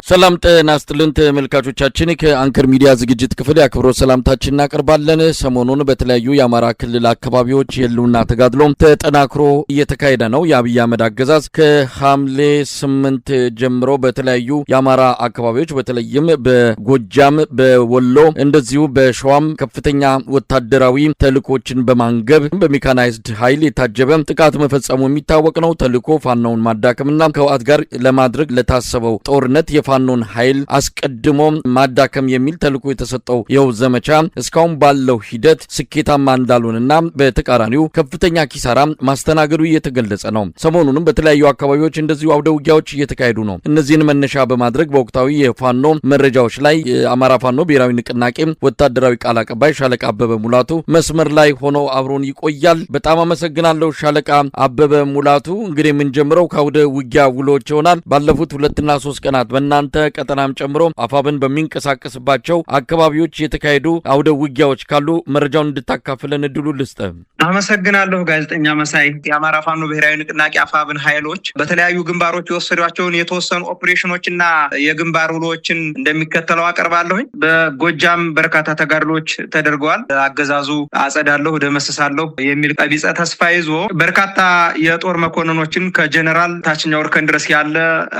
ሰላም ጤና ይስጥልን ተመልካቾቻችን ከአንከር ሚዲያ ዝግጅት ክፍል ያክብሮት ሰላምታችንን እናቀርባለን። ሰሞኑን በተለያዩ የአማራ ክልል አካባቢዎች የሉና ተጋድሎ ተጠናክሮ እየተካሄደ ነው። የአብይ አህመድ አገዛዝ ከሐምሌ 8 ጀምሮ በተለያዩ የአማራ አካባቢዎች በተለይም በጎጃም፣ በወሎ እንደዚሁ በሸዋም ከፍተኛ ወታደራዊ ተልእኮችን በማንገብ በሜካናይዝድ ኃይል የታጀበ ጥቃት መፈጸሙ የሚታወቅ ነው። ተልእኮ ፋኖውን ማዳከምና ከህወሓት ጋር ለማድረግ ለታሰበው ጦርነት የፋኖን ኃይል አስቀድሞ ማዳከም የሚል ተልእኮ የተሰጠው ይኸው ዘመቻ እስካሁን ባለው ሂደት ስኬታማ እንዳልሆነና በተቃራኒው ከፍተኛ ኪሳራ ማስተናገዱ እየተገለጸ ነው። ሰሞኑንም በተለያዩ አካባቢዎች እንደዚሁ አውደ ውጊያዎች እየተካሄዱ ነው። እነዚህን መነሻ በማድረግ በወቅታዊ የፋኖ መረጃዎች ላይ የአማራ ፋኖ ብሔራዊ ንቅናቄ ወታደራዊ ቃል አቀባይ ሻለቃ አበበ ሙላቱ መስመር ላይ ሆኖ አብሮን ይቆያል። በጣም አመሰግናለሁ ሻለቃ አበበ ሙላቱ። እንግዲህ የምንጀምረው ከአውደ ውጊያ ውሎች ይሆናል። ባለፉት 2 እና 3 ቀናት በእናንተ ቀጠናም ጨምሮ አፋብን በሚንቀሳቀስባቸው አካባቢዎች የተካሄዱ አውደ ውጊያዎች ካሉ መረጃውን እንድታካፍለን እድሉ ልስጥ። አመሰግናለሁ ጋዜጠኛ መሳይ። የአማራ ፋኖ ብሔራዊ ንቅናቄ አፋብን ኃይሎች በተለያዩ ግንባሮች የወሰዷቸውን የተወሰኑ ኦፕሬሽኖችና የግንባር ውሎችን እንደሚከተለው አቀርባለሁ። በጎጃም በርካታ ተጋድሎች ተደርገዋል። አገዛዙ አጸዳለሁ ደመስሳለሁ የሚል ቀቢጸ ተስፋ ይዞ በርካታ የጦር መኮንኖችን ከጀነራል ታችኛው እርከን ድረስ ያለ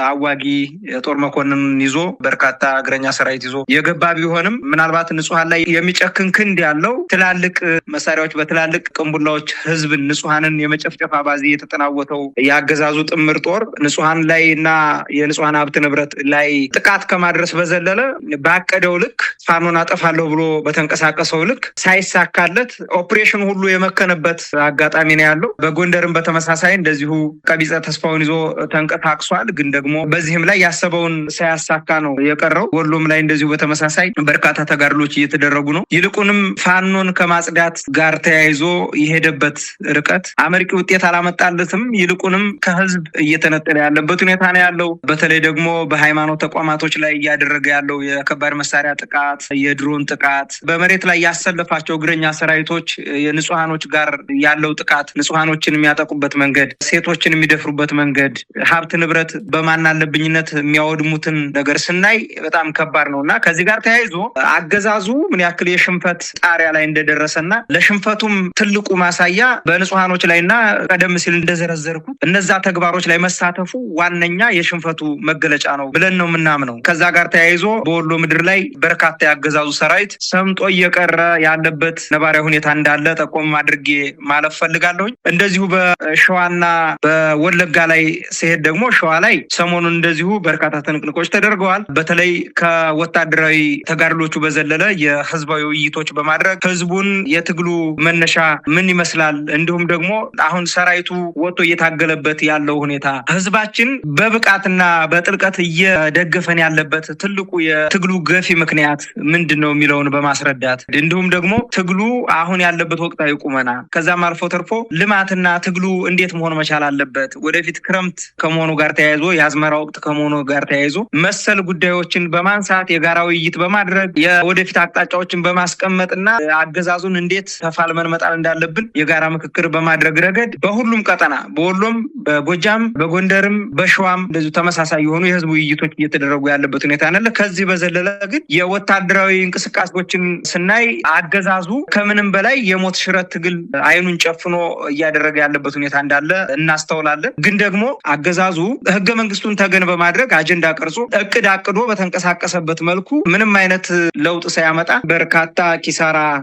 አዋጊ የጦር መኮንን ይዞ በርካታ እግረኛ ሰራዊት ይዞ የገባ ቢሆንም ምናልባት ንጹሃን ላይ የሚጨክን ክንድ ያለው ትላልቅ መሳሪያዎች በትላልቅ ቅንቡላዎች ህዝብን ንጹሃንን የመጨፍጨፍ አባዜ የተጠናወተው ያገዛዙ ጥምር ጦር ንጹሃን ላይና የንጹሃን ሀብት ንብረት ላይ ጥቃት ከማድረስ በዘለለ ባቀደው ልክ ፋኖን አጠፋለሁ ብሎ በተንቀሳቀሰው ልክ ሳይሳካለት ኦፕሬሽን ሁሉ የመከነበት አጋጣሚ ነው ያለው። በጎንደርም በተመሳሳይ እንደዚሁ ቀቢጸ ተስፋውን ይዞ ተንቀሳቅሷል። ግን ደግሞ በዚህም ላይ ያሰበውን ሳያሳካ ነው የቀረው። ወሎም ላይ እንደዚሁ በተመሳሳይ በርካታ ተጋድሎች እየተደረጉ ነው። ይልቁንም ፋኖን ከማጽዳት ጋር ተያይዞ የሄደበት ርቀት አመርቂ ውጤት አላመጣለትም። ይልቁንም ከህዝብ እየተነጠለ ያለበት ሁኔታ ነው ያለው። በተለይ ደግሞ በሃይማኖት ተቋማቶች ላይ እያደረገ ያለው የከባድ መሳሪያ ጥቃት፣ የድሮን ጥቃት፣ በመሬት ላይ ያሰለፋቸው እግረኛ ሰራዊቶች የንጹሃኖች ጋር ያለው ጥቃት፣ ንጹሃኖችን የሚያጠቁበት መንገድ፣ ሴቶችን የሚደፍሩበት መንገድ፣ ሀብት ንብረት በማናለብኝነት የሚያወድሙትን ነገር ስናይ በጣም ከባድ ነውና ከዚህ ጋር ተያይዞ አገዛዙ ምን ያክል የሽንፈት ጣሪያ ላይ እንደደረሰና ለሽንፈቱም ትልቁ ማሳያ በንጹሃኖች ላይና ቀደም ሲል እንደዘረዘርኩት እነዛ ተግባሮች ላይ መሳተፉ ዋነኛ የሽንፈቱ መገለጫ ነው ብለን ነው የምናምነው። ከዛ ጋር ተያይዞ በወሎ ምድር ላይ በርካታ ያገዛዙ ሰራዊት ሰምጦ እየቀረ ያለበት ነባራዊ ሁኔታ እንዳለ ጠቆም አድርጌ ማለፍ ፈልጋለሁ። እንደዚሁ በሸዋና በወለጋ ላይ ሲሄድ ደግሞ ሸዋ ላይ ሰሞኑን እንደዚሁ በርካታ ትንቅንቆች ተደርገዋል። በተለይ ከወታደራዊ ተጋድሎቹ በዘለለ የህዝባዊ ውይይቶች በማድረግ ህዝቡን የትግሉ መነሻ ምን ይመስላል፣ እንዲሁም ደግሞ አሁን ሰራዊቱ ወጥቶ እየታገለበት ያለው ሁኔታ ህዝባችን በብቃትና በጥልቀት እየደገፈን ያለበት ትልቁ የትግሉ ገፊ ምክንያት ምንድነው የሚለውን በማስረዳት እንዲሁም ደግሞ ትግሉ አሁን ያለበት ወቅታዊ ቁመና ከዛም አልፎ ተርፎ ልማትና ትግሉ እንዴት መሆን መቻል አለበት፣ ወደፊት ክረምት ከመሆኑ ጋር ተያይዞ የአዝመራ ወቅት ከመሆኑ ጋር ተያይዞ መሰል ጉዳዮችን በማንሳት የጋራ ውይይት በማድረግ የወደፊት አቅጣጫዎችን በማስቀመጥና አገዛዙን እንዴት ተፋልመን መጣል እንዳለብን የጋራ ምክክር በማድረግ ረገድ በሁሉም ቀጠና በወሎም፣ በጎጃም፣ በጎንደርም፣ በሸዋም እንደዚሁ ተመሳሳይ የሆኑ የህዝብ ውይይቶች እየተደረጉ ያለበት ሁኔታ አለ። ከዚህ በዘለለ ግን የወታደራዊ እንቅስቃሴዎችን ስናይ አገዛዙ ከምንም በላይ የሞት ሽረት ትግል አይኑን ጨፍኖ እያደረገ ያለበት ሁኔታ እንዳለ እናስተውላለን። ግን ደግሞ አገዛዙ ህገ መንግስቱን ተገን በማድረግ አጀንዳ ቀርጾ እቅድ አቅዶ በተንቀሳቀሰበት መልኩ ምንም አይነት ለውጥ ሳያመጣ በርካታ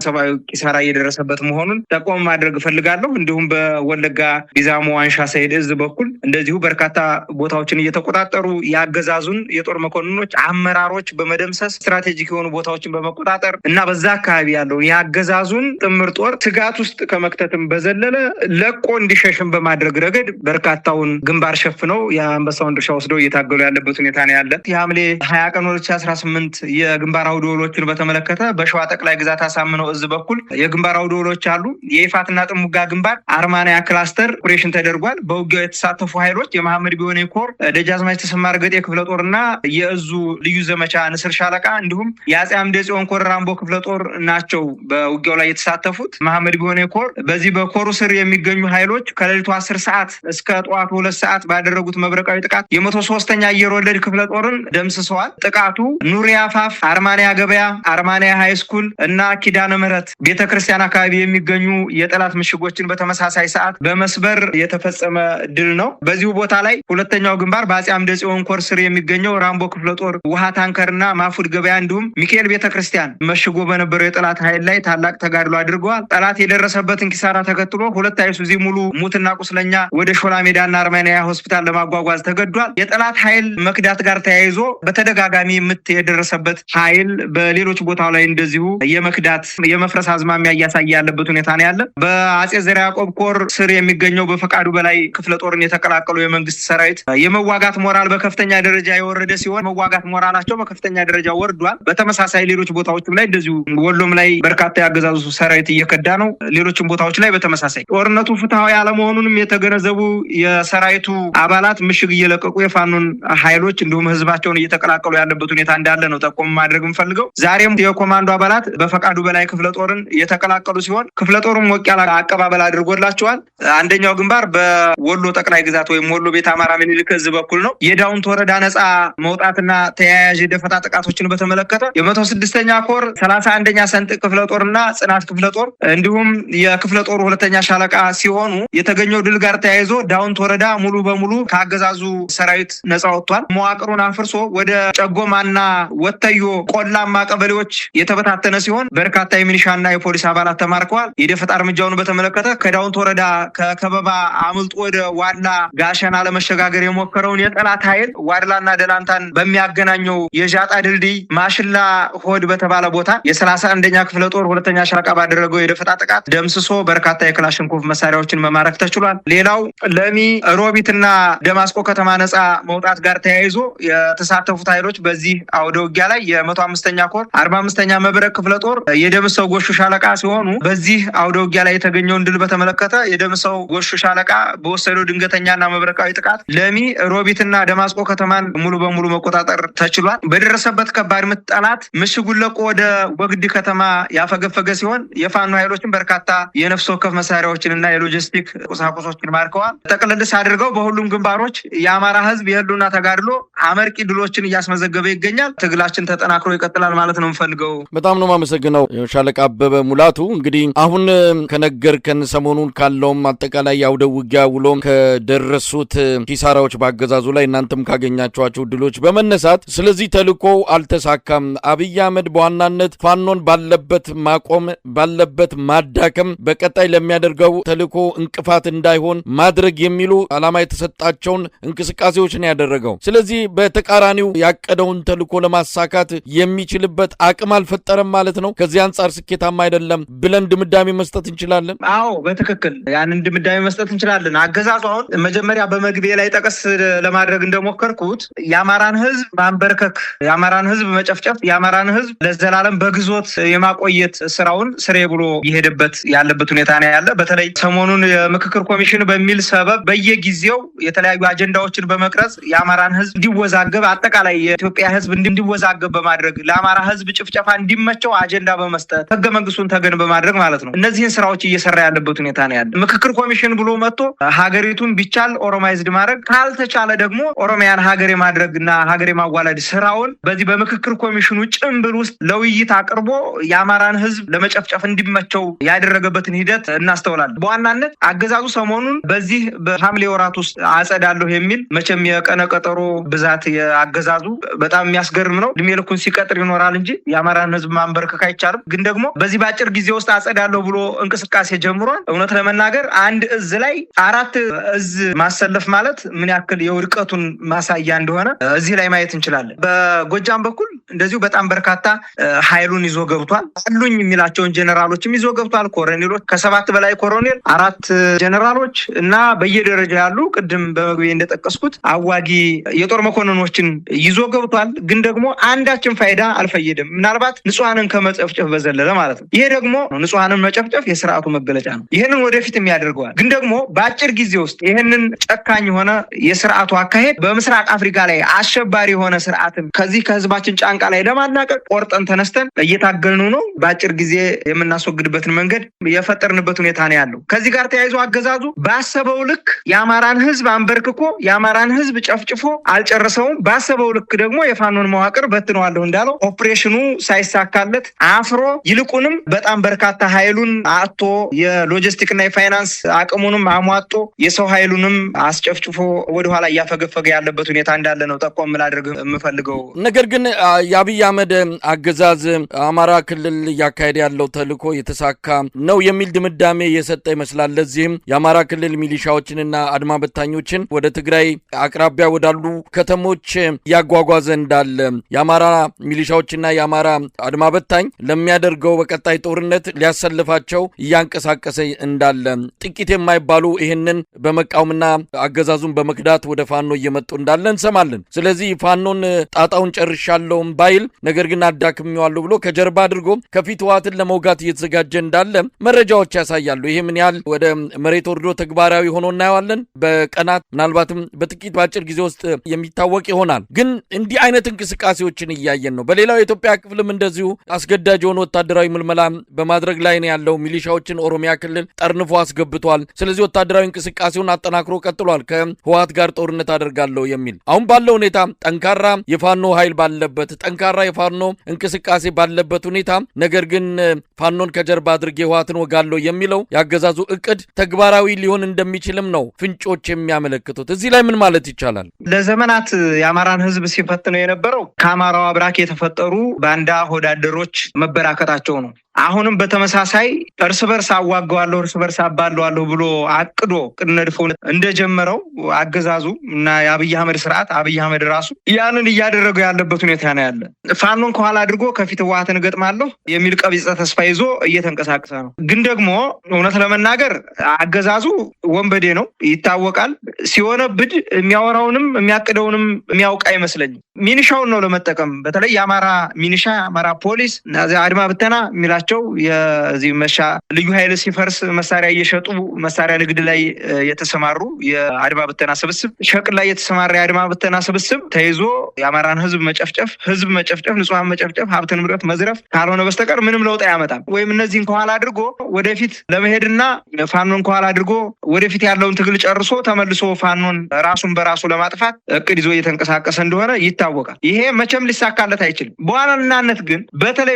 ሰብአዊ ኪሳራ እየደረሰበት መሆኑን ጠቆም ማድረግ እፈልጋለሁ። እንዲሁም በወለጋ ዲዛሞ አንሻ ሰይድ እዝ በኩል እንደዚሁ በርካታ ቦታዎችን እየተቆጣጠሩ ያገዛዙን የጦር መኮንኖች አመራሮች በመደምሰስ ስትራቴጂክ የሆኑ ቦታዎችን በመቆጣጠር እና በዛ አካባቢ ያለው ያገዛዙን ጥምር ጦር ስጋት ውስጥ ከመክተትም በዘለለ ለቆ እንዲሸሽም በማድረግ ረገድ በርካታውን ግንባር ሸፍነው የአንበሳውን ድርሻ ወስደው እየታገሉ ያለበት ሁኔታ ነው ያለ። የሐምሌ 20 ቀን 2018 የግንባር አውደ ውሎችን በተመለከተ በሸዋ ጠቅላይ ግዛት አሳምነው እዝ በኩል የግንባር አውደ ውሎች አሉ። የይፋትና ጥሙጋ ግንባር አርማንያ ክላስተር ኦፕሬሽን ተደርጓል። በውጊያው የተሳተፉ ኃይሎች የመሐመድ ቢሆኔ ኮር፣ ደጃዝማች ተሰማ እርገጤ ክፍለ ጦርና የእዙ ልዩ ዘመቻ ንስር ሻለቃ እንዲሁም የአጼ አምደ ጽዮን ኮር ራምቦ ክፍለ ጦር ናቸው በውጊያው ላይ የተሳተፉት። መሐመድ ቢሆኔ ኮር በዚህ በኮሩ ስር የሚገኙ ኃይሎች ከሌሊቱ 10 ሰዓት እስከ ጠዋቱ 2 ሰዓት ባደረጉት መብረቃዊ ጥቃት የ103ኛ አየር ወለድ ክፍለ ጦርን ደምስሰዋል። ጥቃቱ ኑሪያ አፋፍ፣ አርማንያ ገበያ፣ አርማንያ ሃይስኩል እና ኪዳነ ምህረት ቤተክርስቲያን አካባቢ የሚገኙ የጠላት ምሽጎችን በተመሳሳይ ሰዓት በመስበር የተፈጸመ ድል ነው። በዚሁ ቦታ ላይ ሁለተኛው ግንባር በአጼ አምደ ጽዮን ኮር ስር የሚገኘው ራምቦ ክፍለ ጦር ውሃ ታንከርና ማፉድ ገበያ እንዲሁም ሚካኤል ቤተክርስቲያን መሽጎ በነበረው የጠላት ኃይል ላይ ታላቅ ተጋድሎ አድርገዋል። ጠላት የደረሰበትን ኪሳራ ተከትሎ ሁለት አይሱዚ ሙሉ ሙትና ቁስለኛ ወደ ሾላ ሜዳና አርማንያ ሆስፒታል ለማጓጓዝ ተገዷል። የጠላት ኃይል መክዳት ጋር ተያይዞ በተደጋጋሚ ምት የደረሰበት ኃይል በሌሎች ቦታው ላይ እንደዚሁ የመክዳት የመፍረስ አዝማሚያ እያሳየ ያለበት ሁኔታ ነው ያለ። በአጼ ዘርዓ ያዕቆብ ኮር ስር የሚገኘው በፈቃዱ በላይ ክፍለ ጦርን የተቀላቀሉ የመንግስት ሰራዊት የመዋጋት ሞራል በከፍተኛ ደረጃ የወረደ ሲሆን መዋጋት ሞራላቸው በከፍተኛ ደረጃ ወርዷል። በተመሳሳይ ሌሎች ቦታዎችም ላይ እንደዚሁ ወሎም ላይ በርካታ ያገዛዙ ሰራዊት እየከዳ ነው። ሌሎችም ቦታዎች ላይ በተመሳሳይ ጦርነቱ ፍትሃዊ አለመሆኑንም የተገነዘቡ የሰራዊቱ አባላት ምሽግ እየለቀቁ የፋኖን ኃይሎች እንዲሁም ህዝባቸውን እየተቀላቀሉ ያለበት ሁኔታ እንዳለ ነው ጠቆም ማድረግ የምፈልገው። ዛሬም የኮማንዶ አባላት በፈቃዱ በላይ ክፍለ ጦርን የተቀላቀሉ ሲሆን ክፍለ ጦሩም ሞቅ ያለ አቀባበል አድርጎላቸዋል። አንደኛው ግንባር በወሎ ጠቅላይ ግዛት ወይም ወሎ ቤት አማራ ምኒልክ እዝ በኩል ነው። የዳውንት ወረዳ ነጻ መውጣትና ተያያዥ የደፈጣ ጥቃቶችን በተመለከተ የ106ኛ ኮር 31ኛ ሰንጥቅ ክፍለ ጦርና ጽናት ክፍለ ጦር እንዲሁም የክፍለ ጦሩ ሁለተኛ ሻለቃ ሲሆኑ የተገኘው ድል ጋር ተያይዞ ዳውንት ወረዳ ሙሉ በሙሉ ከአገዛዙ ሰራዊት ነጻ ወጥቷል። መዋቅሩን አፍርሶ ወደ ጨጎማና ወተዮ ቆላማ ቀበሌዎች የተበታተነ ሲሆን በርካታ የሚሊሻና የፖሊስ አባላት ተማርከዋል። የደፈጣ እርምጃውን በተመለከተ ከዳውንት ወረዳ ከከበባ አምልጦ ወደ ዋላ ጋሸና ለመሸጋገር የሞከረውን የጠላት ኃይል ዋድላና ደላንታን በሚያገናኘው የዣጣ ድልድይ ማሽላ ሆድ በተባለ ቦታ የ31ኛ ክፍለ ጦር ሁለተኛ ሻለቃ ባደረገው የደፈጣ ጥቃት ደምስሶ በርካታ የክላሽንኮቭ መሳሪያዎችን መማረክ ተችሏል። ሌላው ለሚ ሮቢትና ደማስቆ ከተማ ነጻ መውጣት ጋር ተያይዞ የተሳተፉት ኃይሎች በዚህ አውደ ውጊያ ላይ የ105ኛ ኮር 45ኛ መብረቅ ክፍለ ጦር የደምሰው ጎሹ ሻለቃ ሲሆኑ በዚህ አውደ ውጊያ ላይ የተገኘውን ድል በተመለከተ የደምሰው ጎሹ ሻለቃ በወሰደው ድንገተኛና መብረቃዊ ጥቃት ለሚ ሮቢትና ደማስቆ ከተማን ሙሉ በሙሉ መቆጣጠር ተችሏል። በደረሰበት ከባድ ምት ጠላት ምሽጉን ለቆ ወደ ወግዲ ከተማ ያፈገፈገ ሲሆን የፋኖ ኃይሎችን በርካታ የነፍስ ወከፍ መሳሪያዎችንና የሎጂስቲክ ቁሳቁሶችን ማርከዋል። ጠቅልልስ አድርገው በሁሉም ግንባሮች የአማራ ህዝብ የህልውና ተጋድሎ አመርቂ ድሎችን እያስመዘገበ ይገኛል። ትግላችን ተጠናክሮ ይቀጥላል ማለት ነው የምፈልገው። በጣም ነው የማመሰግነው ሻለቃ አበበ ሙላቱ። እንግዲህ አሁን ከነገርከን ሰሞኑን ካለውም አጠቃላይ የአውደ ውጊያ ውሎም ከደረሱት ኪሳራዎች በአገዛዙ ላይ እናንተም ካገኛቸዋቸው ድሎች በመነሳት ስለዚህ ተልእኮ አልተሳካም፣ አብይ አህመድ በዋናነት ፋኖን ባለበት ማቆም ባለበት ማዳከም በቀጣይ ለሚያደርገው ተልእኮ እንቅፋት እንዳይሆን ማድረግ የሚሉ ዓላማ የተሰጣቸውን እንቅስቃሴዎች ነው ያደረገው። ስለዚህ በተቃራኒው ያቀደውን ተልእኮ ለማሳካት የሚችልበት አቅም አልፈጠረም ማለት ነው። ከዚህ አንጻር ስኬታማ አይደለም ብለን ድምዳሜ መስጠት እንችላለን። አዎ በትክክል ያንን ድምዳሜ መስጠት እንችላለን። አገዛዙ አሁን መጀመሪያ በመግቢያ ላይ ጠቀስ ለማድረግ እንደሞከርኩት የአማራን ህዝብ ማንበርከክ፣ የአማራን ህዝብ መጨፍጨፍ፣ የአማራን ህዝብ ለዘላለም በግዞት የማቆየት ስራውን ስሬ ብሎ የሄደበት ያለበት ሁኔታ ነው ያለ። በተለይ ሰሞኑን የምክክር ኮሚሽን በሚል ሰበብ በየጊዜው የተለያዩ አጀንዳዎችን በመቅረጽ የአማራን ህዝብ እንዲወዛገብ፣ አጠቃላይ የኢትዮጵያ ህዝብ እንዲወዛገብ በማድረግ ለአማራ ህዝብ ጭፍጨፋ እንዲመቸው አጀንዳ በመስጠት ህገ መንግስቱን ተገን በማድረግ ማለት ነው እነዚህን ስራዎች እየሰራ ያለበት ሁኔታ ነው ያለ። ምክክር ኮሚሽን ብሎ መጥቶ ሀገሪቱን ቢቻል ኦሮማይዝድ ማድረግ ካልተቻለ ደግሞ ኦሮሚያን ሀገር የማድረግና ሀገር የማዋለድ ስራውን በዚህ በምክክር ኮሚሽኑ ጭምብል ውስጥ ለውይይት አቅርቦ የአማራን ህዝብ ለመጨፍጨፍ እንዲመቸው ያደረገበትን ሂደት እናስተውላለን። በዋናነት አገዛዙ ሰሞኑን በዚህ በሐምሌ ወራት ውስጥ አጸዳለሁ የሚል መቼም የቀነ ቀጠሮ ብዛት የአገዛዙ በጣም የሚያስገርም ነው። እድሜ ልኩን ሲቀጥር ይኖራል እንጂ የአማራን ህዝብ ማንበርከክ አይቻልም። ግን ደግሞ በዚህ በአጭር ጊዜ ውስጥ አጸዳለሁ ብሎ እንቅስቃሴ ጀምሯል። እውነት ለመናገር አንድ እዝ ላይ 4 እዝ ማሰለፍ ማለት ምን ያክል የውድቀቱን ማሳያ እንደሆነ እዚህ ላይ ማየት እንችላለን። በጎጃም በኩል እንደዚሁ በጣም በርካታ ኃይሉን ይዞ ገብቷል። አሉኝ የሚላቸውን ጀነራሎችም ይዞ ገብቷል። ኮሎኔሎች ከ7 በላይ ኮሎኔል፣ 4 ጀነራሎች እና በየደረጃ ያሉ ቅድም በመግቢያ እንደጠቀስኩት አዋጊ የጦር መኮንኖችን ይዞ ገብቷል። ግን ደግሞ አንዳችን ፋይዳ አልፈየደም። ምናልባት ንጹሃንን ከመጨፍጨፍ በዘለለ ማለት ነው። ይሄ ደግሞ ንጹሃንን መጨፍጨፍ የስርዓቱ መገለጫ ነው። ይህንን ወደፊትም ያደርገዋል። ግን ደግሞ በአጭር ጊዜ ውስጥ ይህንን ጨካኝ የሆነ የስርዓቱ አካሄድ በምስራቅ አፍሪካ ላይ አሸባሪ የሆነ ስርዓትን ከዚህ ከህዝባችን ጫንቃ ላይ ለማላቀቅ ቆርጠን ተነስተን እየታገልነው ነው። በአጭር ጊዜ የምናስወግድበትን መንገድ የፈጠርንበት ሁኔታ ነው ያለው። ከዚህ ጋር ተያይዞ አገዛዙ ባሰበው ልክ የአማራን ህዝብ አንበርክኮ የአማራን ህዝብ ጨፍጭፎ አልጨረሰው አልተመለሰውም። ባሰበው ልክ ደግሞ የፋኖን መዋቅር በትነዋለሁ እንዳለው ኦፕሬሽኑ ሳይሳካለት አፍሮ ይልቁንም በጣም በርካታ ኃይሉን አጥቶ የሎጂስቲክና የፋይናንስ አቅሙንም አሟጦ የሰው ኃይሉንም አስጨፍጭፎ ወደኋላ እያፈገፈገ ያለበት ሁኔታ እንዳለ ነው ጠቆም ላደርግ የምፈልገው። ነገር ግን የአብይ አህመድ አገዛዝ አማራ ክልል እያካሄደ ያለው ተልዕኮ የተሳካ ነው የሚል ድምዳሜ የሰጠ ይመስላል። ለዚህም የአማራ ክልል ሚሊሻዎችንና አድማ በታኞችን ወደ ትግራይ አቅራቢያ ወዳሉ ከተሞች እያጓጓዘ እንዳለ የአማራ ሚሊሻዎችና የአማራ አድማ በታኝ ለሚያደርገው በቀጣይ ጦርነት ሊያሰልፋቸው እያንቀሳቀሰ እንዳለ ጥቂት የማይባሉ ይህንን በመቃወምና አገዛዙን በመክዳት ወደ ፋኖ እየመጡ እንዳለ እንሰማለን። ስለዚህ ፋኖን ጣጣውን ጨርሻለሁም ባይል ነገር ግን አዳክሜዋለሁ ብሎ ከጀርባ አድርጎ ከፊት ህወሓትን ለመውጋት እየተዘጋጀ እንዳለ መረጃዎች ያሳያሉ። ይሄ ምን ያህል ወደ መሬት ወርዶ ተግባራዊ ሆኖ እናየዋለን በቀናት ምናልባትም በጥቂት ባጭር ጊዜ ውስጥ የሚታወቅ ይሆናል። ግን እንዲህ አይነት እንቅስቃሴዎችን እያየን ነው። በሌላው የኢትዮጵያ ክፍልም እንደዚሁ አስገዳጅ የሆነ ወታደራዊ ምልመላ በማድረግ ላይ ነው ያለው። ሚሊሻዎችን ኦሮሚያ ክልል ጠርንፎ አስገብቷል። ስለዚህ ወታደራዊ እንቅስቃሴውን አጠናክሮ ቀጥሏል። ከህወሓት ጋር ጦርነት አደርጋለሁ የሚል አሁን ባለው ሁኔታ ጠንካራ የፋኖ ኃይል ባለበት ጠንካራ የፋኖ እንቅስቃሴ ባለበት ሁኔታ ነገር ግን ፋኖን ከጀርባ አድርጌ ህወሓትን ወጋለሁ የሚለው ያገዛዙ እቅድ ተግባራዊ ሊሆን እንደሚችልም ነው ፍንጮች የሚያመለክቱት። እዚህ ላይ ምን ማለት ይቻላል? ለዘመናት የአማራን ህዝብ ሲፈትነው የነበረው ከአማራው አብራክ የተፈጠሩ ባንዳ ሆዳደሮች መበራከታቸው ነው። አሁንም በተመሳሳይ እርስ በርስ አዋጋዋለሁ እርስ በርስ አባለዋለሁ ብሎ አቅዶ ነድፎ እንደጀመረው አገዛዙ እና የአብይ አህመድ ስርዓት አብይ አህመድ ራሱ ያንን እያደረገ ያለበት ሁኔታ ነው ያለ። ፋኖን ከኋላ አድርጎ ከፊት ህወሓትን እገጥማለሁ የሚል ቀቢጸ ተስፋ ይዞ እየተንቀሳቀሰ ነው። ግን ደግሞ እውነት ለመናገር አገዛዙ ወንበዴ ነው ይታወቃል። ሲሆነብድ የሚያወራውንም የሚያቅደውንም የሚያውቅ አይመስለኝም። ሚኒሻውን ነው ለመጠቀም በተለይ የአማራ ሚኒሻ የአማራ ፖሊስ አድማ ብተና የሚላ የዚህ ልዩ ኃይል ሲፈርስ መሳሪያ እየሸጡ መሳሪያ ንግድ ላይ የተሰማሩ የአድማ ብተና ስብስብ ሸቅል ላይ የተሰማራ የአድማ ብተና ስብስብ ተይዞ የአማራን ህዝብ መጨፍጨፍ ንጹሃን መጨፍጨፍ ሀብት ንብረት መዝረፍ ካልሆነ በስተቀር ምንም ለውጥ አያመጣም። ወይም እነዚህን ከኋላ አድርጎ ወደፊት ለመሄድና ፋኖን ከኋላ አድርጎ ወደፊት ያለውን ትግል ጨርሶ ተመልሶ ፋኖን ራሱን በራሱ ለማጥፋት እቅድ ይዞ እየተንቀሳቀሰ እንደሆነ ይታወቃል። ይሄ መቼም ሊሳካለት አይችልም። በዋናነት ግን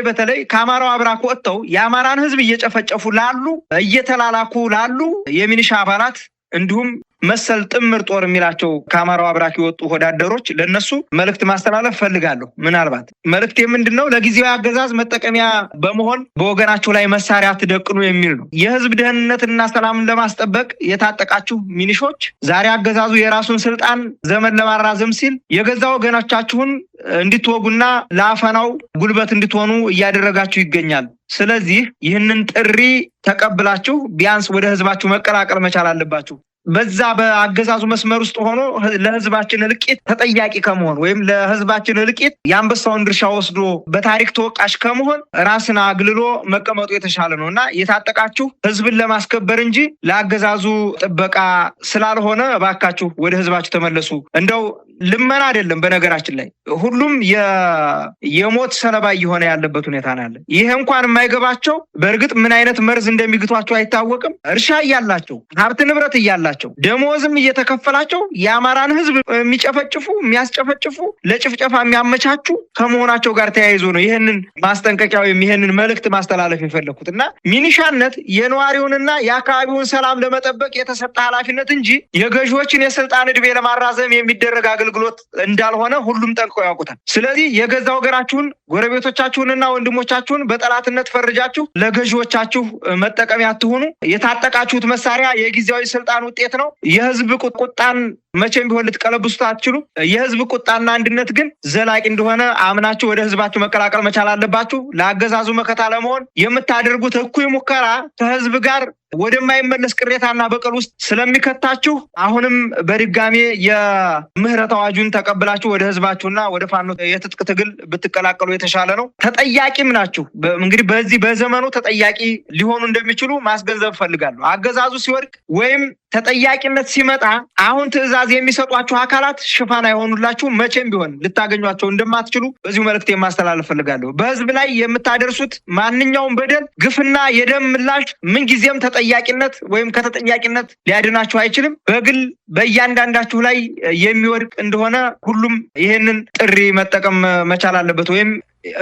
በተለይ ከአማራው አብራክ ወጥተው የአማራን ህዝብ እየጨፈጨፉ ላሉ እየተላላኩ ላሉ የሚኒሻ አባላት እንዲሁም መሰል ጥምር ጦር የሚላቸው ከአማራው አብራክ የወጡ ወዳደሮች ለነሱ መልእክት ማስተላለፍ ፈልጋለሁ። ምናልባት መልእክት ምንድነው? ለጊዜው አገዛዝ መጠቀሚያ በመሆን በወገናቸው ላይ መሳሪያ አትደቅኑ የሚል ነው። የህዝብ ደህንነትና ሰላምን ለማስጠበቅ የታጠቃችሁ ሚኒሾች ዛሬ አገዛዙ የራሱን ስልጣን ዘመን ለማራዘም ሲል የገዛ ወገኖቻችሁን እንድትወጉና ለአፈናው ጉልበት እንድትሆኑ እያደረጋችሁ ይገኛል። ስለዚህ ይህንን ጥሪ ተቀብላችሁ ቢያንስ ወደ ህዝባችሁ መቀላቀል መቻል አለባችሁ። በዛ በአገዛዙ መስመር ውስጥ ሆኖ ለህዝባችን እልቂት ተጠያቂ ከመሆን ወይም ለህዝባችን እልቂት የአንበሳውን ድርሻ ወስዶ በታሪክ ተወቃሽ ከመሆን ራስን አግልሎ መቀመጡ የተሻለ ነው እና የታጠቃችሁ ህዝብን ለማስከበር እንጂ ለአገዛዙ ጥበቃ ስላልሆነ እባካችሁ ወደ ህዝባችሁ ተመለሱ። እንደው ልመና አይደለም። በነገራችን ላይ ሁሉም የሞት ሰለባ እየሆነ ያለበት ሁኔታ ነው ያለ። ይሄ እንኳን የማይገባቸው በእርግጥ ምን አይነት መርዝ እንደሚግቷቸው አይታወቅም። እርሻ እያላቸው ሀብት ንብረት እያላቸው ደሞዝም እየተከፈላቸው የአማራን ህዝብ የሚጨፈጭፉ የሚያስጨፈጭፉ ለጭፍጨፋ የሚያመቻቹ ከመሆናቸው ጋር ተያይዞ ነው ይህንን ማስጠንቀቂያ ወይም ይህንን መልእክት ማስተላለፍ የፈለኩት እና ሚኒሻነት የነዋሪውንና የአካባቢውን ሰላም ለመጠበቅ የተሰጠ ኃላፊነት እንጂ የገዢዎችን የስልጣን ዕድሜ ለማራዘም የሚደረግ አገልግሎት እንዳልሆነ ሁሉም ጠንቅቀው ያውቁታል። ስለዚህ የገዛ ወገናችሁን ጎረቤቶቻችሁንና ወንድሞቻችሁን በጠላትነት ፈርጃችሁ ለገዢዎቻችሁ መጠቀሚያ አትሁኑ። የታጠቃችሁት መሳሪያ የጊዜያዊ ስልጣን ውጤት ነው። የህዝብ ቁጣን መቼም ቢሆን ልትቀለብሱት አትችሉ። የህዝብ ቁጣና አንድነት ግን ዘላቂ እንደሆነ አምናችሁ ወደ ህዝባችሁ መቀላቀል መቻል አለባችሁ። ለአገዛዙ መከታ ለመሆን የምታደርጉት እኩይ ሙከራ ከህዝብ ጋር ወደማይመለስ ቅሬታና በቀል ውስጥ ስለሚከታችሁ አሁንም በድጋሜ የምህረት አዋጁን ተቀብላችሁ ወደ ህዝባችሁና ወደ ፋኖ የትጥቅ ትግል ብትቀላቀሉ የተሻለ ነው። ተጠያቂም ናችሁ። እንግዲህ በዚህ በዘመኑ ተጠያቂ ሊሆኑ እንደሚችሉ ማስገንዘብ ፈልጋለሁ። አገዛዙ ሲወድቅ ወይም ተጠያቂነት ሲመጣ አሁን ትዕዛዝ ትዕዛዝ የሚሰጧችሁ አካላት ሽፋን አይሆኑላችሁ፣ መቼም ቢሆን ልታገኟቸው እንደማትችሉ በዚሁ መልእክት የማስተላለፍ ፈልጋለሁ። በህዝብ ላይ የምታደርሱት ማንኛውም በደል፣ ግፍና የደም ምላሽ ምንጊዜም ተጠያቂነት ወይም ከተጠያቂነት ሊያድናችሁ አይችልም። በግል በእያንዳንዳችሁ ላይ የሚወድቅ እንደሆነ ሁሉም ይህንን ጥሪ መጠቀም መቻል አለበት። ወይም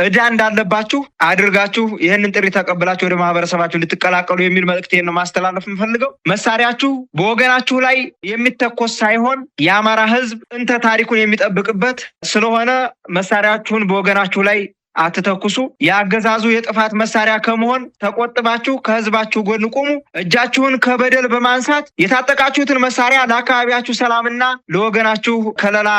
እዳ እንዳለባችሁ አድርጋችሁ ይህንን ጥሪ ተቀብላችሁ ወደ ማህበረሰባችሁ እንድትቀላቀሉ የሚል መልእክቴን ነው ማስተላለፍ የምፈልገው። መሳሪያችሁ በወገናችሁ ላይ የሚተኮስ ሳይሆን የአማራ ህዝብ እንተ ታሪኩን የሚጠብቅበት ስለሆነ መሳሪያችሁን በወገናችሁ ላይ አትተኩሱ። የአገዛዙ የጥፋት መሳሪያ ከመሆን ተቆጥባችሁ ከህዝባችሁ ጎን ቁሙ። እጃችሁን ከበደል በማንሳት የታጠቃችሁትን መሳሪያ ለአካባቢያችሁ ሰላምና ለወገናችሁ ከለላ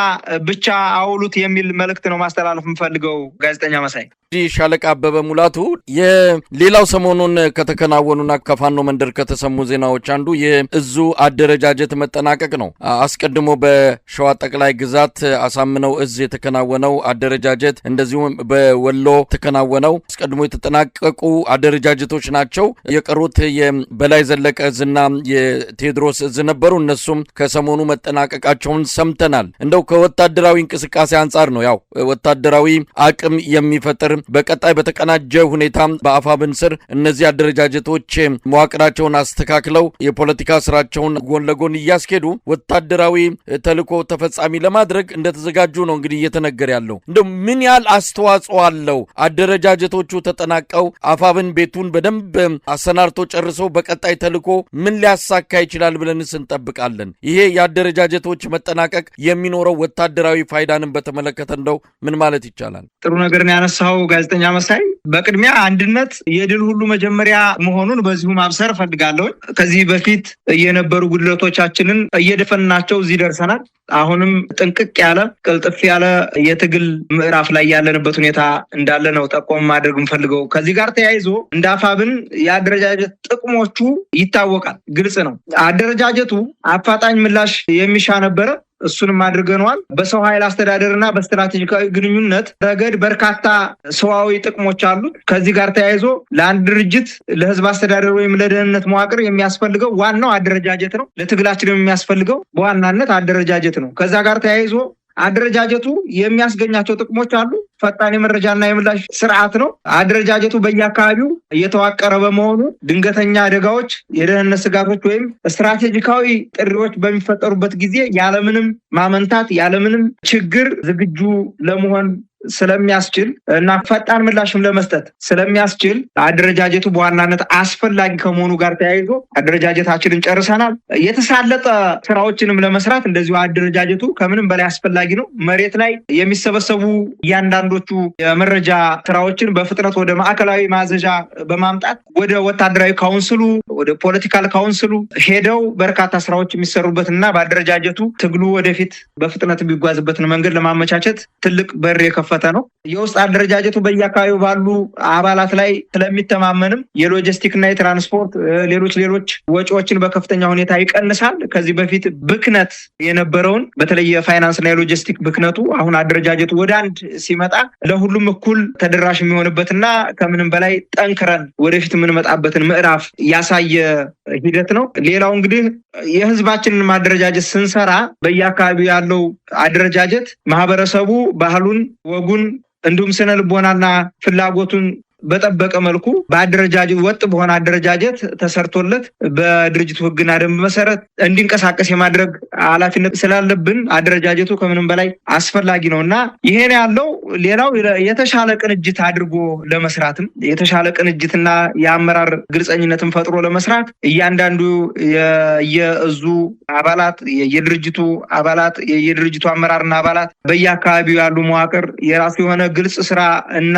ብቻ አውሉት የሚል መልእክት ነው ማስተላለፍ የምፈልገው። ጋዜጠኛ መሳይ ሻለቃ አበበ ሙላቱ፣ የሌላው ሰሞኑን ከተከናወኑና ከፋኖ መንደር ከተሰሙ ዜናዎች አንዱ የእዙ አደረጃጀት መጠናቀቅ ነው። አስቀድሞ በሸዋ ጠቅላይ ግዛት አሳምነው እዝ የተከናወነው አደረጃጀት እንደዚሁም በወሎ ተከናወነው አስቀድሞ የተጠናቀቁ አደረጃጀቶች ናቸው። የቀሩት የበላይ ዘለቀ እዝና የቴዎድሮስ እዝ ነበሩ። እነሱም ከሰሞኑ መጠናቀቃቸውን ሰምተናል። እንደው ከወታደራዊ እንቅስቃሴ አንጻር ነው ያው ወታደራዊ አቅም የሚፈጥር በቀጣይ በተቀናጀ ሁኔታ በአፋብን ስር እነዚህ አደረጃጀቶች መዋቅራቸውን አስተካክለው የፖለቲካ ስራቸውን ጎን ለጎን እያስኬዱ ወታደራዊ ተልዕኮ ተፈጻሚ ለማድረግ እንደተዘጋጁ ነው እንግዲህ እየተነገረ ያለው። እንደው ምን ያህል አስተዋጽኦ አለው አደረጃጀቶቹ ተጠናቀው አፋብን ቤቱን በደንብ አሰናርቶ ጨርሰው በቀጣይ ተልዕኮ ምን ሊያሳካ ይችላል ብለንስ እንጠብቃለን? ይሄ የአደረጃጀቶች መጠናቀቅ የሚኖረው ወታደራዊ ፋይዳንን በተመለከተ እንደው ምን ማለት ይቻላል? ጥሩ ነገርን ያነሳው ጋዜጠኛ መሳይ፣ በቅድሚያ አንድነት የድል ሁሉ መጀመሪያ መሆኑን በዚሁ ማብሰር ፈልጋለሁ። ከዚህ በፊት የነበሩ ጉድለቶቻችንን እየደፈንናቸው እዚህ ደርሰናል። አሁንም ጥንቅቅ ያለ ቅልጥፍ ያለ የትግል ምዕራፍ ላይ ያለንበት ሁኔታ እንዳለ ነው ጠቆም ማድረግ የምፈልገው። ከዚህ ጋር ተያይዞ እንደ አፋብን የአደረጃጀት ጥቅሞቹ ይታወቃል፣ ግልጽ ነው። አደረጃጀቱ አፋጣኝ ምላሽ የሚሻ ነበረ። እሱንም አድርገነዋል። በሰው ኃይል አስተዳደርና በስትራቴጂካዊ ግንኙነት ረገድ በርካታ ሰዋዊ ጥቅሞች አሉት። ከዚህ ጋር ተያይዞ ለአንድ ድርጅት ለህዝብ አስተዳደር ወይም ለደህንነት መዋቅር የሚያስፈልገው ዋናው አደረጃጀት ነው። ለትግላችንም የሚያስፈልገው በዋናነት አደረጃጀት ነው። ከዛ ጋር ተያይዞ አደረጃጀቱ የሚያስገኛቸው ጥቅሞች አሉ። ፈጣን የመረጃና የምላሽ ስርዓት ነው። አደረጃጀቱ በየአካባቢው እየተዋቀረ በመሆኑ ድንገተኛ አደጋዎች፣ የደህንነት ስጋቶች ወይም ስትራቴጂካዊ ጥሪዎች በሚፈጠሩበት ጊዜ ያለምንም ማመንታት ያለምንም ችግር ዝግጁ ለመሆን ስለሚያስችል እና ፈጣን ምላሽም ለመስጠት ስለሚያስችል አደረጃጀቱ በዋናነት አስፈላጊ ከመሆኑ ጋር ተያይዞ አደረጃጀታችንን ጨርሰናል። የተሳለጠ ስራዎችንም ለመስራት እንደዚሁ አደረጃጀቱ ከምንም በላይ አስፈላጊ ነው። መሬት ላይ የሚሰበሰቡ እያንዳንዶቹ የመረጃ ስራዎችን በፍጥነት ወደ ማዕከላዊ ማዘዣ በማምጣት ወደ ወታደራዊ ካውንስሉ፣ ወደ ፖለቲካል ካውንስሉ ሄደው በርካታ ስራዎች የሚሰሩበትና በአደረጃጀቱ ትግሉ ወደፊት በፍጥነት የሚጓዝበትን መንገድ ለማመቻቸት ትልቅ በር የከፈተ ነው። የውስጥ አደረጃጀቱ በየአካባቢው ባሉ አባላት ላይ ስለሚተማመንም የሎጂስቲክ እና የትራንስፖርት ሌሎች ወጪዎችን በከፍተኛ ሁኔታ ይቀንሳል። ከዚህ በፊት ብክነት የነበረውን በተለይ የፋይናንስ እና የሎጂስቲክ ብክነቱ አሁን አደረጃጀቱ ወደ አንድ ሲመጣ ለሁሉም እኩል ተደራሽ የሚሆንበትና ከምንም በላይ ጠንክረን ወደፊት የምንመጣበትን ምዕራፍ ያሳየ ሂደት ነው። ሌላው እንግዲህ የህዝባችንን ማደረጃጀት ስንሰራ በየአካባቢው ያለው አደረጃጀት ማህበረሰቡ ባህሉን፣ ወጉን እንዲሁም ስነ ልቦናና ፍላጎቱን በጠበቀ መልኩ በአደረጃጀት ወጥ በሆነ አደረጃጀት ተሰርቶለት በድርጅቱ ህግና ደንብ መሰረት እንዲንቀሳቀስ የማድረግ ኃላፊነት ስላለብን አደረጃጀቱ ከምንም በላይ አስፈላጊ ነውና ይሄን ያለው ሌላው የተሻለ ቅንጅት አድርጎ ለመስራትም የተሻለ ቅንጅትና የአመራር ግልጸኝነትን ፈጥሮ ለመስራት እያንዳንዱ የእዙ አባላት የድርጅቱ አባላት የድርጅቱ አመራርና አባላት በየአካባቢው ያሉ መዋቅር የራሱ የሆነ ግልጽ ስራ እና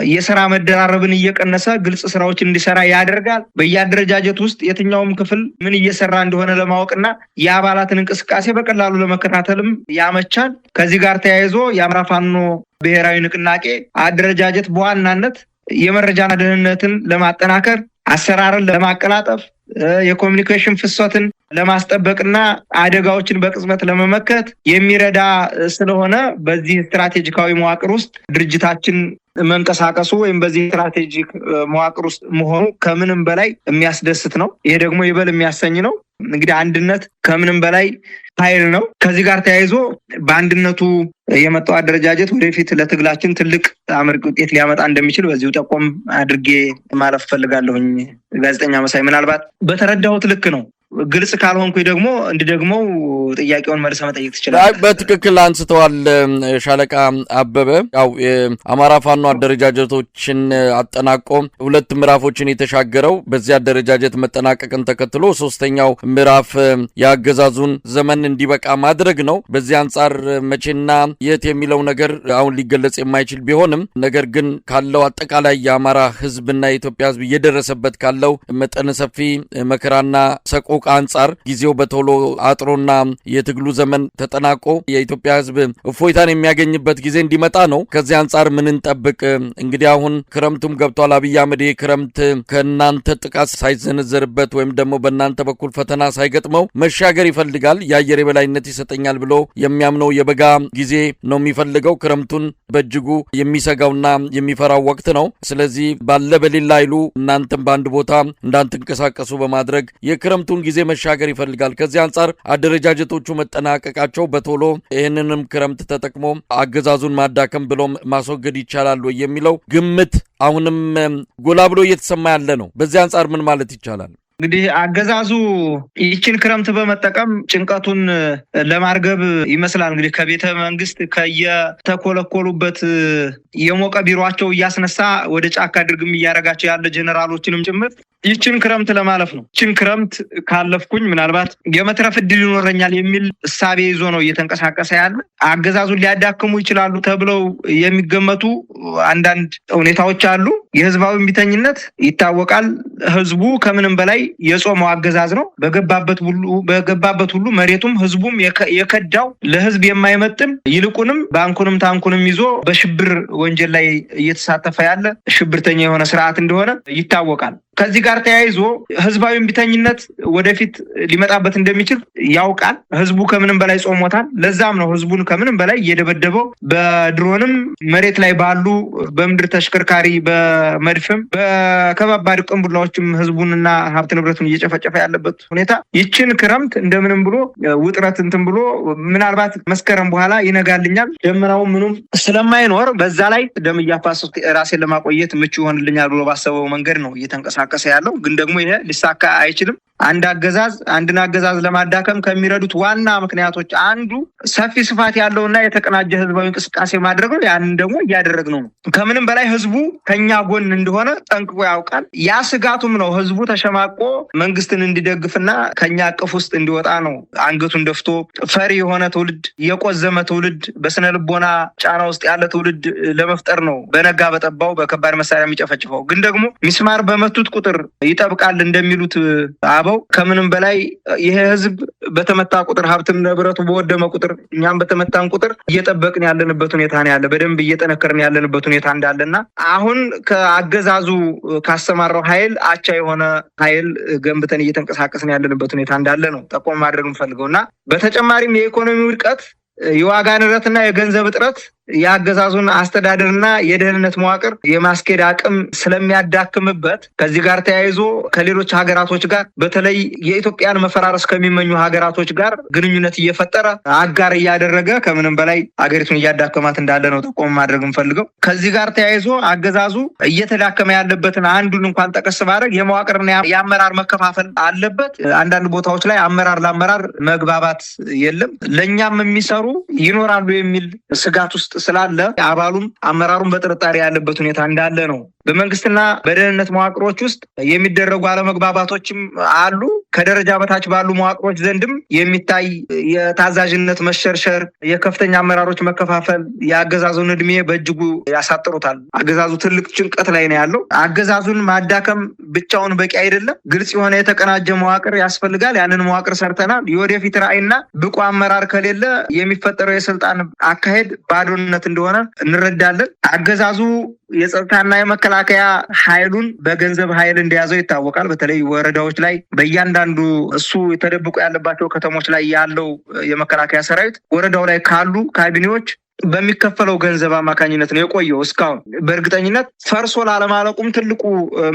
የሥራ መደራረብን እየቀነሰ ግልጽ ስራዎችን እንዲሰራ ያደርጋል። በየአደረጃጀት ውስጥ የትኛውም ክፍል ምን እየሰራ እንደሆነ ለማወቅና የአባላትን እንቅስቃሴ በቀላሉ ለመከታተልም ያመቻል። ከዚህ ጋር ተያይዞ የአማራ ፋኖ ብሔራዊ ንቅናቄ አደረጃጀት በዋናነት የመረጃና ደህንነትን ለማጠናከር፣ አሰራርን ለማቀላጠፍ፣ የኮሚኒኬሽን ፍሰትን ለማስጠበቅና አደጋዎችን በቅጽበት ለመመከት የሚረዳ ስለሆነ በዚህ ስትራቴጂካዊ መዋቅር ውስጥ ድርጅታችን መንቀሳቀሱ ወይም በዚህ ስትራቴጂክ መዋቅር ውስጥ መሆኑ ከምንም በላይ የሚያስደስት ነው። ይሄ ደግሞ ይበል የሚያሰኝ ነው። እንግዲህ አንድነት ከምንም በላይ ኃይል ነው። ከዚህ ጋር ተያይዞ በአንድነቱ የመጣው አደረጃጀት ወደፊት ለትግላችን ትልቅ አመርቂ ውጤት ሊያመጣ እንደሚችል በዚሁ ጠቆም አድርጌ ማለፍ ፈልጋለሁኝ። ጋዜጠኛ መሳይ ምናልባት በተረዳሁት ልክ ነው። ግልጽ ካልሆንኩኝ ደግሞ እንድደግመው ጥያቄውን መልሰ መጠየቅ ትችላለህ። በትክክል አንስተዋል ሻለቃ አበበ። ያው የአማራ ፋኖ አደረጃጀቶችን አጠናቆ 2 ምዕራፎችን የተሻገረው በዚህ አደረጃጀት መጠናቀቅን ተከትሎ 3ኛው ምዕራፍ የአገዛዙን ዘመን እንዲበቃ ማድረግ ነው። በዚህ አንጻር መቼና የት የሚለው ነገር አሁን ሊገለጽ የማይችል ቢሆንም ነገር ግን ካለው አጠቃላይ የአማራ ሕዝብና የኢትዮጵያ ሕዝብ እየደረሰበት ካለው መጠነ ሰፊ መከራና ሰቆቃ አንጻር ጊዜው በቶሎ አጥሮና የትግሉ ዘመን ተጠናቆ የኢትዮጵያ ሕዝብ እፎይታን የሚያገኝበት ጊዜ እንዲመጣ ነው። ከዚህ አንጻር ምን እንጠብቅ? እንግዲህ አሁን ክረምቱም ገብቷል። አብይ አህመድ ክረምት ከእናንተ ጥቃት ሳይዘነዘርበት ወይም ደግሞ በእናንተ በኩል ፈተና ሳይገጥመው መሻገር ይፈልጋል። የአየር የበላይነት ይሰጠኛል ብሎ የሚያምነው የበጋ ጊዜ ነው የሚፈልገው። ክረምቱን በእጅጉ የሚሰጋውና የሚፈራው ወቅት ነው። ስለዚህ ባለ በሌላ ኃይሉ እናንተም በአንድ ቦታ እንዳትንቀሳቀሱ በማድረግ የክረምቱን ጊዜ መሻገር ይፈልጋል። ከዚህ አንጻር አደረጃጀቶቹ መጠናቀቃቸው በቶሎ ይህንንም ክረምት ተጠቅሞ አገዛዙን ማዳከም ብሎም ማስወገድ ይቻላል የሚለው ግምት አሁንም ጎላ ብሎ እየተሰማ ያለ ነው። በዚህ አንጻር ምን ማለት ይቻላል? እንግዲህ አገዛዙ ይችን ክረምት በመጠቀም ጭንቀቱን ለማርገብ ይመስላል እንግዲህ ከቤተ መንግስት ከየተኮለኮሉበት የሞቀ ቢሮአቸው እያስነሳ ወደ ጫካ ድርግም እያደረጋቸው ያለ ጀነራሎችንም ጭምር ይችን ክረምት ለማለፍ ነው። ይችን ክረምት ካለፍኩኝ ምናልባት የመትረፍ እድል ይኖረኛል የሚል እሳቤ ይዞ ነው እየተንቀሳቀሰ ያለ። አገዛዙን ሊያዳክሙ ይችላሉ ተብለው የሚገመቱ አንዳንድ ሁኔታዎች አሉ። የህዝባዊ እምቢተኝነት ይታወቃል። ህዝቡ ከምንም በላይ የጾመው አገዛዝ ነው። በገባበት ሁሉ መሬቱም ህዝቡም የከዳው ለህዝብ የማይመጥን ይልቁንም ባንኩንም ታንኩንም ይዞ በሽብር ወንጀል ላይ እየተሳተፈ ያለ ሽብርተኛ የሆነ ስርዓት እንደሆነ ይታወቃል። ከዚህ ጋር ተያይዞ ህዝባዊ እምቢተኝነት ወደፊት ሊመጣበት እንደሚችል ያውቃል። ህዝቡ ከምንም በላይ ጾሞታል። ለዛም ነው ህዝቡን ከምንም በላይ እየደበደበው በድሮንም መሬት ላይ ባሉ በምድር ተሽከርካሪ በመድፍም በከባባድ ቅንቡላዎችም ህዝቡንና ሀብት ንብረቱን እየጨፈጨፈ ያለበት ሁኔታ። ይችን ክረምት እንደምንም ብሎ ውጥረት እንትን ብሎ ምናልባት መስከረም በኋላ ይነጋልኛል ደመናው ምኑም ስለማይኖር በዛ ላይ ደም እያፋሰስኩ ራሴን ለማቆየት ምቹ ይሆንልኛል ብሎ ባሰበው መንገድ ነው እየተንቀሳቀሰ ያለው። ግን ደግሞ ይሄ ሊሳካ አይችልም። አንድን አገዛዝ ለማዳከም ከሚረዱት ዋና ምክንያቶች አንዱ ሰፊ ስፋት ያለውና የተቀናጀ ህዝባዊ እንቅስቃሴ ማድረግ ነው። ያንን ደግሞ እያደረግነው ነው። ከምንም በላይ ህዝቡ ከኛ ጎን እንደሆነ ጠንቅቆ ያውቃል። ያ ስጋቱም ነው ህዝቡ ተሸማቆ መንግስትን እንዲደግፍና ከኛ እቅፍ ውስጥ እንዲወጣ ነው አንገቱን ደፍቶ ፈሪ የሆነ ትውልድ፣ የቆዘመ ትውልድ፣ በስነ ልቦና ጫና ውስጥ ያለ ትውልድ ለመፍጠር ነው በነጋ በጠባው በከባድ መሳሪያ የሚጨፈጭፈው። ግን ደግሞ ሚስማር በመቱት ቁጥር ይጠብቃል እንደሚሉት አበው ከምንም በላይ ይሄ ህዝብ በተመታ ቁጥር ሀብትም ንብረቱ በወደመ ቁጥር እኛም በተመታን ቁጥር እየጠበቅን ያለንበት ሁኔታ ነው ያለ። በደንብ እየጠነከርን ያለንበት ሁኔታ እንዳለና አሁን ከአገዛዙ ካሰማራው ኃይል አቻ የሆነ ኃይል ገንብተን እየተንቀሳቀስን ያለንበት ሁኔታ እንዳለ ነው ጠቆም ማድረግ የምፈልገውና በተጨማሪም የኢኮኖሚ ውድቀት፣ የዋጋ ንረትና የገንዘብ እጥረት የአገዛዙን አስተዳደርና የደህንነት መዋቅር የማስኬድ አቅም ስለሚያዳክምበት ከዚህ ጋር ተያይዞ ከሌሎች ሀገራቶች ጋር በተለይ የኢትዮጵያን መፈራረስ ከሚመኙ ሀገራቶች ጋር ግንኙነት እየፈጠረ አጋር እያደረገ ከምንም በላይ አገሪቱን እያዳከማት እንዳለ ነው ጠቆም ማድረግ የምፈልገው። ከዚህ ጋር ተያይዞ አገዛዙ እየተዳከመ ያለበትን አንዱን እንኳን ጠቀስ ማድረግ የመዋቅርና የአመራር መከፋፈል አለበት። አንዳንድ ቦታዎች ላይ አመራር ለአመራር መግባባት የለም። ለእኛም የሚሰሩ ይኖራሉ የሚል ስጋት ውስጥ ስላለ አባሉም አመራሩም በጥርጣሬ ያለበት ሁኔታ እንዳለ ነው። በመንግስትና በደህንነት መዋቅሮች ውስጥ የሚደረጉ አለመግባባቶችም አሉ። ከደረጃ በታች ባሉ መዋቅሮች ዘንድም የሚታይ የታዛዥነት መሸርሸር፣ የከፍተኛ አመራሮች መከፋፈል የአገዛዙን እድሜ በእጅጉ ያሳጥሩታል። አገዛዙ ትልቅ ጭንቀት ላይ ነው ያለው። አገዛዙን ማዳከም ብቻውን በቂ አይደለም። ግልጽ የሆነ የተቀናጀ መዋቅር ያስፈልጋል። ያንን መዋቅር ሰርተናል። የወደፊት ራዕይና ብቁ አመራር ከሌለ የሚፈጠረው የስልጣን አካሄድ ባዶነት እንደሆነ እንረዳለን። አገዛዙ የጸጥታና የመከላከያ ኃይሉን በገንዘብ ኃይል እንደያዘው ይታወቃል። በተለይ ወረዳዎች ላይ በእያንዳንዱ እሱ ተደብቆ ያለባቸው ከተሞች ላይ ያለው የመከላከያ ሰራዊት ወረዳው ላይ ካሉ ካቢኔዎች በሚከፈለው ገንዘብ አማካኝነት ነው የቆየው እስካሁን። በእርግጠኝነት ፈርሶ ላለማለቁም ትልቁ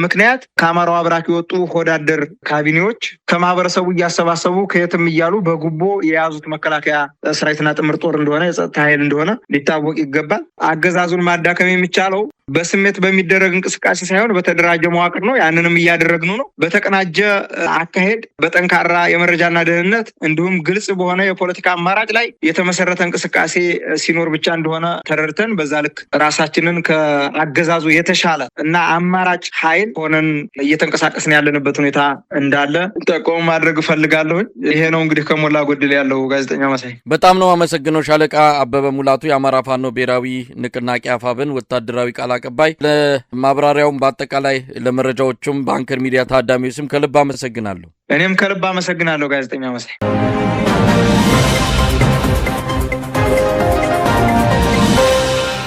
ምክንያት ከአማራው አብራክ የወጡ ሆዳደር ካቢኔዎች ከማህበረሰቡ እያሰባሰቡ ከየትም እያሉ በጉቦ የያዙት መከላከያ ሰራዊትና ጥምር ጦር እንደሆነ የጸጥታ ኃይል እንደሆነ ሊታወቅ ይገባል። አገዛዙን ማዳከም የሚቻለው በስሜት በሚደረግ እንቅስቃሴ ሳይሆን በተደራጀ መዋቅር ነው። ያንንም እያደረግን ነው። በተቀናጀ አካሄድ፣ በጠንካራ የመረጃና ደህንነት እንዲሁም ግልጽ በሆነ የፖለቲካ አማራጭ ላይ የተመሰረተ እንቅስቃሴ ሲኖር ብቻ እንደሆነ ተረድተን በዛ ልክ ራሳችንን ከአገዛዙ የተሻለ እና አማራጭ ኃይል ሆነን እየተንቀሳቀስን ያለንበት ሁኔታ እንዳለ ጠቆም ማድረግ እፈልጋለሁኝ። ይሄ ነው እንግዲህ ከሞላ ጎደል ያለው። ጋዜጠኛ መሳይ በጣም ነው አመሰግነው። ሻለቃ አበበ ሙላቱ የአማራ ፋኖ ብሔራዊ ንቅናቄ አፋብን ወታደራዊ ቃል አቀባይ፣ ለማብራሪያውም በአጠቃላይ ለመረጃዎቹም በአንከር ሚዲያ ታዳሚው ስም ከልብ አመሰግናለሁ። እኔም ከልብ አመሰግናለሁ ጋዜጠኛ መሳይ።